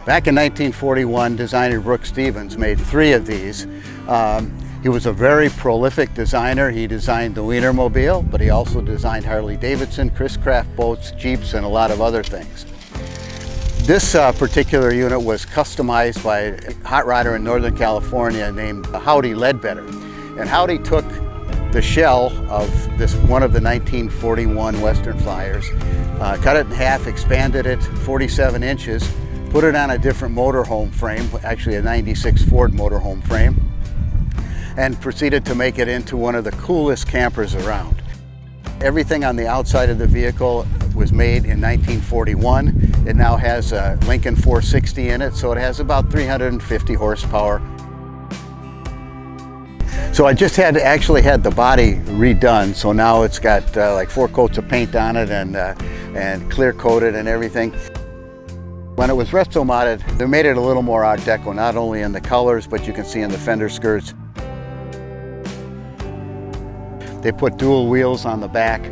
Back in 1941, designer Brooks Stevens made 3 of these. He was a very prolific designer. He designed the Wienermobile, but he also designed Harley Davidson, Chris Craft boats, Jeeps, and a lot of other things. This particular unit was customized by a hot rodder in Northern California named Howdy Ledbetter. And Howdy took the shell of one of the 1941 Western Flyers, cut it in half, expanded it 47 inches, put it on a different motorhome frame, actually a 96 Ford motorhome frame, and proceeded to make it into one of the coolest campers around. Everything on the outside of the vehicle was made in 1941. It now has a Lincoln 460 in it, so it has about 350 horsepower. So I just actually had the body redone, so now it's got like 4 coats of paint on it and clear coated and everything. When it was resto modded, they made it a little more Art Deco, not only in the colors, but you can see in the fender skirts. They put dual wheels on the back.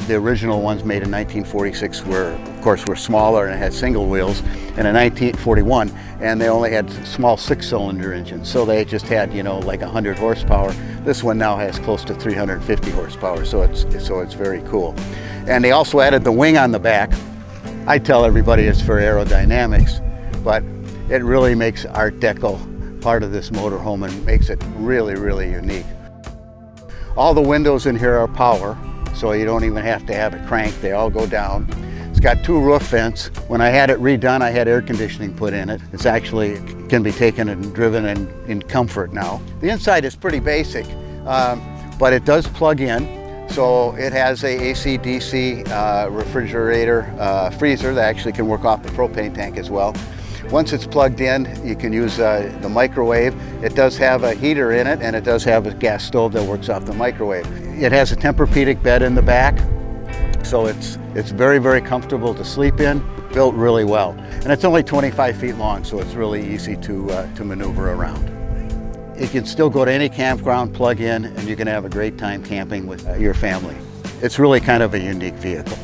The original ones made in 1946 of course, were smaller and had single wheels, and in 1941, and they only had small 6-cylinder engines, so they just had, you know, like 100 horsepower. This one now has close to 350 horsepower, so it's very cool. And they also added the wing on the back. I tell everybody it's for aerodynamics, but it really makes Art Deco part of this motorhome and makes it really, really unique. All the windows in here are power, so you don't even have to have it cranked. They all go down. It's got 2 roof vents. When I had it redone, I had air conditioning put in it. It's actually can be taken and driven in comfort now. The inside is pretty basic, but it does plug in. So it has a AC/DC refrigerator, freezer that actually can work off the propane tank as well. Once it's plugged in, you can use the microwave. It does have a heater in it, and it does have a gas stove that works off the microwave. It has a Tempur-Pedic bed in the back, so it's very, very comfortable to sleep in, built really well. And it's only 25 feet long, so it's really easy to maneuver around. It can still go to any campground, plug in, and you can have a great time camping with your family. It's really kind of a unique vehicle.